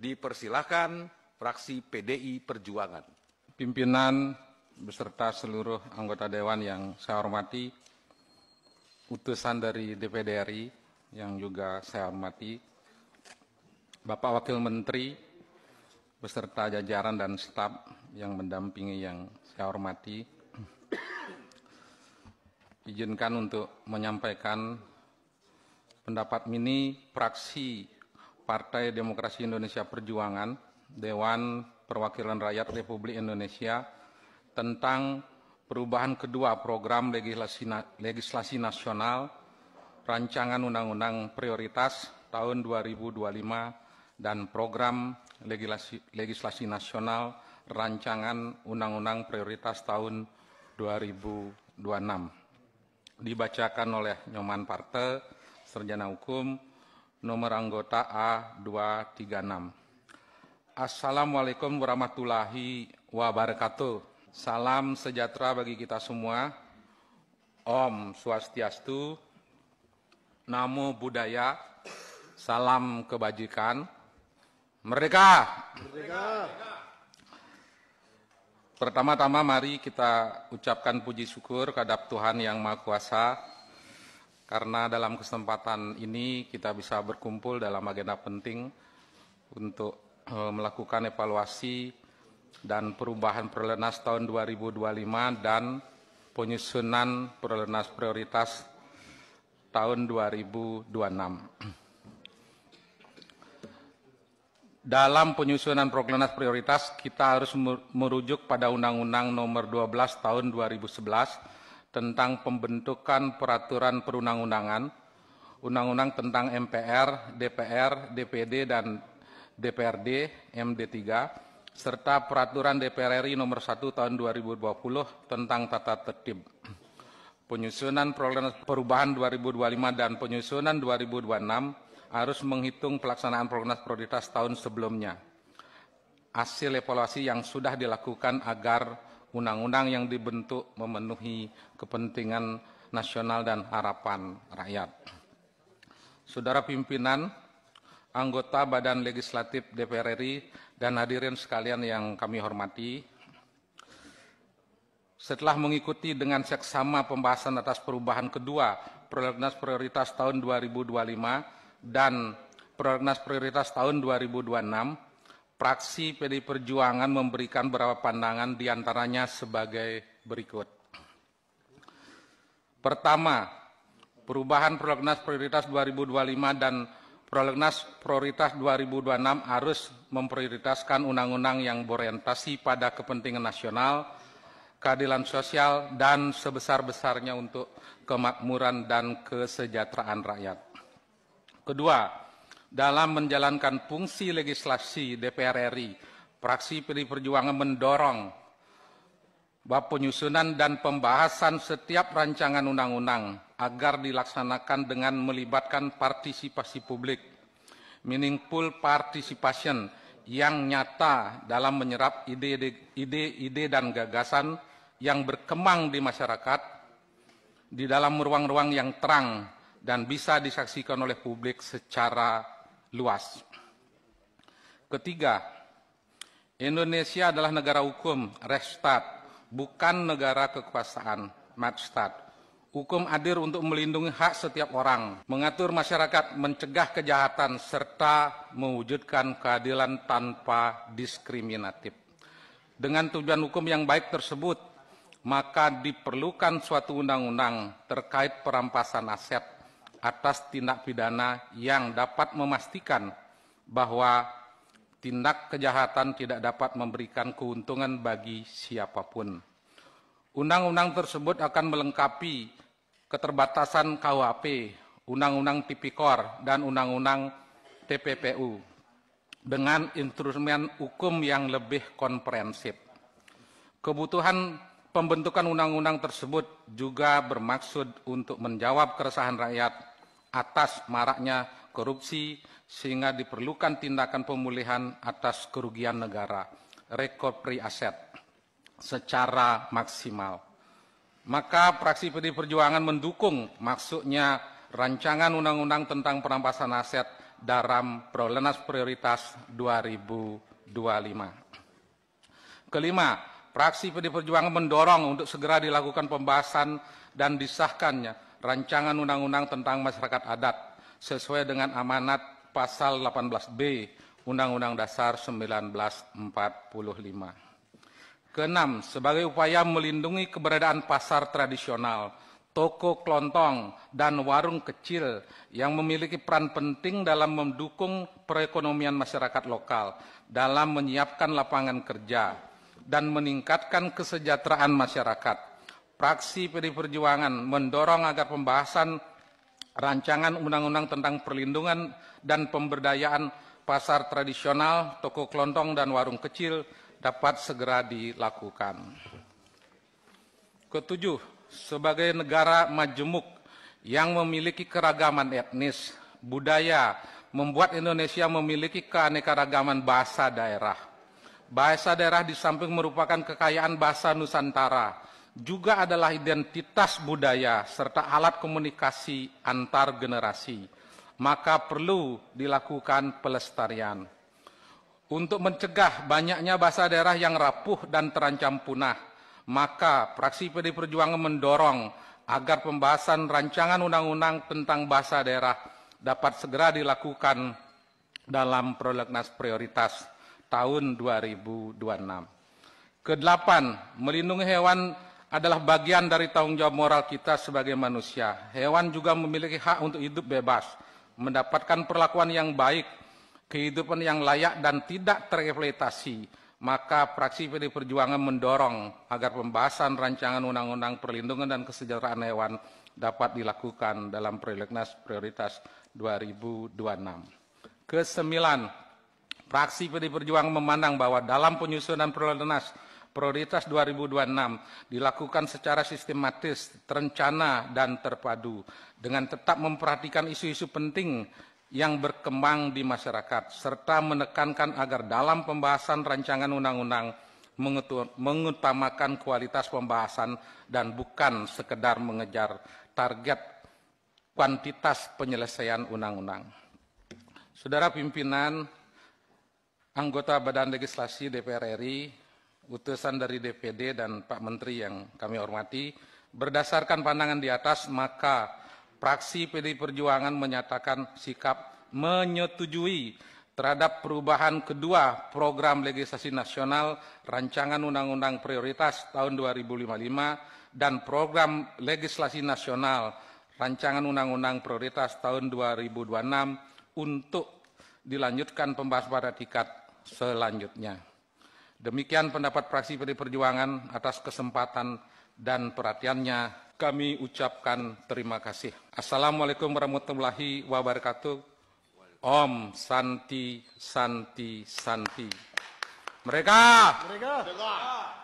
Dipersilahkan fraksi PDI Perjuangan. Pimpinan beserta seluruh anggota Dewan yang saya hormati, utusan dari DPD RI yang juga saya hormati, Bapak Wakil Menteri beserta jajaran dan staf yang mendampingi yang saya hormati, izinkan untuk menyampaikan pendapat mini fraksi Partai Demokrasi Indonesia Perjuangan, Dewan Perwakilan Rakyat Republik Indonesia tentang perubahan kedua program legislasi nasional Rancangan Undang-Undang Prioritas tahun 2025 dan program legislasi nasional Rancangan Undang-Undang Prioritas tahun 2026. Dibacakan oleh Nyoman Parte, Sarjana Hukum, nomor anggota A236. Assalamualaikum warahmatullahi wabarakatuh. Salam sejahtera bagi kita semua. Om Swastiastu, Namo Buddhaya, salam kebajikan. Merdeka! Merdeka! Pertama-tama mari kita ucapkan puji syukur kepada Tuhan Yang Maha Kuasa, karena dalam kesempatan ini kita bisa berkumpul dalam agenda penting untuk melakukan evaluasi dan perubahan Prolegnas tahun 2025 dan penyusunan Prolegnas prioritas tahun 2026. Dalam penyusunan Prolegnas prioritas kita harus merujuk pada Undang-Undang Nomor 12 Tahun 2011 tentang pembentukan peraturan perundang-undangan, Undang-Undang tentang MPR, DPR, DPD dan DPRD MD3 serta Peraturan DPR RI Nomor 1 Tahun 2020 tentang tata tertib. Penyusunan Prolegnas perubahan 2025 dan penyusunan 2026 harus menghitung pelaksanaan Prolegnas prioritas tahun sebelumnya. Hasil evaluasi yang sudah dilakukan agar undang-undang yang dibentuk memenuhi kepentingan nasional dan harapan rakyat. Saudara pimpinan, anggota Badan Legislatif DPR RI, dan hadirin sekalian yang kami hormati, setelah mengikuti dengan seksama pembahasan atas perubahan kedua Prolegnas prioritas tahun 2025 dan Prolegnas prioritas tahun 2026, fraksi PDI Perjuangan memberikan beberapa pandangan diantaranya sebagai berikut. Pertama, perubahan Prolegnas prioritas 2025 dan Prolegnas prioritas 2026 harus memprioritaskan undang-undang yang berorientasi pada kepentingan nasional, keadilan sosial, dan sebesar-besarnya untuk kemakmuran dan kesejahteraan rakyat. Kedua, dalam menjalankan fungsi legislasi DPR RI, fraksi PDI Perjuangan mendorong bahwa penyusunan dan pembahasan setiap rancangan undang-undang agar dilaksanakan dengan melibatkan partisipasi publik, meaningful participation yang nyata dalam menyerap ide-ide dan gagasan yang berkembang di masyarakat di dalam ruang-ruang yang terang dan bisa disaksikan oleh publik secara luas. Ketiga, Indonesia adalah negara hukum, Rechtsstaat, bukan negara kekuasaan, Marktstaat. Hukum hadir untuk melindungi hak setiap orang, mengatur masyarakat, mencegah kejahatan, serta mewujudkan keadilan tanpa diskriminatif. Dengan tujuan hukum yang baik tersebut, maka diperlukan suatu undang-undang terkait perampasan aset atas tindak pidana yang dapat memastikan bahwa tindak kejahatan tidak dapat memberikan keuntungan bagi siapapun. Undang-undang tersebut akan melengkapi keterbatasan KUHP, Undang-Undang Tipikor, dan Undang-Undang TPPU dengan instrumen hukum yang lebih komprehensif. Kebutuhan pembentukan undang-undang tersebut juga bermaksud untuk menjawab keresahan rakyat atas maraknya korupsi, sehingga diperlukan tindakan pemulihan atas kerugian negara, recovery aset, secara maksimal. Maka fraksi PDI Perjuangan mendukung maksudnya rancangan undang-undang tentang perampasan aset dalam Prolegnas Prioritas 2025. Kelima, fraksi PD Perjuangan mendorong untuk segera dilakukan pembahasan dan disahkannya rancangan undang-undang tentang masyarakat adat sesuai dengan amanat pasal 18B Undang-Undang Dasar 1945. Keenam, sebagai upaya melindungi keberadaan pasar tradisional, toko kelontong, dan warung kecil yang memiliki peran penting dalam mendukung perekonomian masyarakat lokal, dalam menyiapkan lapangan kerja, dan meningkatkan kesejahteraan masyarakat. Fraksi PD Perjuangan mendorong agar pembahasan rancangan undang-undang tentang perlindungan dan pemberdayaan pasar tradisional, toko kelontong, dan warung kecil dapat segera dilakukan. Ketujuh, sebagai negara majemuk yang memiliki keragaman etnis, budaya, membuat Indonesia memiliki keanekaragaman bahasa daerah. Bahasa daerah di samping merupakan kekayaan bahasa Nusantara, juga adalah identitas budaya serta alat komunikasi antar generasi. Maka perlu dilakukan pelestarian. Untuk mencegah banyaknya bahasa daerah yang rapuh dan terancam punah, maka fraksi PD Perjuangan mendorong agar pembahasan rancangan undang-undang tentang bahasa daerah dapat segera dilakukan dalam Prolegnas Prioritas tahun 2026. Kedelapan, melindungi hewan adalah bagian dari tanggung jawab moral kita sebagai manusia. Hewan juga memiliki hak untuk hidup bebas, mendapatkan perlakuan yang baik, kehidupan yang layak dan tidak tereksploitasi. Maka fraksi PD Perjuangan mendorong agar pembahasan rancangan undang-undang perlindungan dan kesejahteraan hewan dapat dilakukan dalam Prolegnas Prioritas 2026. Kesembilan, fraksi PD Perjuangan memandang bahwa dalam penyusunan Prolegnas Prioritas 2026 dilakukan secara sistematis, terencana, dan terpadu dengan tetap memperhatikan isu-isu penting yang berkembang di masyarakat, serta menekankan agar dalam pembahasan rancangan undang-undang mengutamakan kualitas pembahasan dan bukan sekedar mengejar target kuantitas penyelesaian undang-undang. Saudara pimpinan, anggota Badan Legislasi DPR RI, utusan dari DPD dan Pak Menteri yang kami hormati, berdasarkan pandangan di atas, maka fraksi PD Perjuangan menyatakan sikap menyetujui terhadap perubahan kedua program legislasi nasional Rancangan Undang-Undang Prioritas tahun 2055 dan program legislasi nasional Rancangan Undang-Undang Prioritas tahun 2026 untuk dilanjutkan pembahasan pada tingkat selanjutnya. Demikian pendapat fraksi PD Perjuangan. Atas kesempatan dan perhatiannya kami ucapkan terima kasih. Assalamualaikum warahmatullahi wabarakatuh. Om Santi Santi Santi. Merdeka! Merdeka!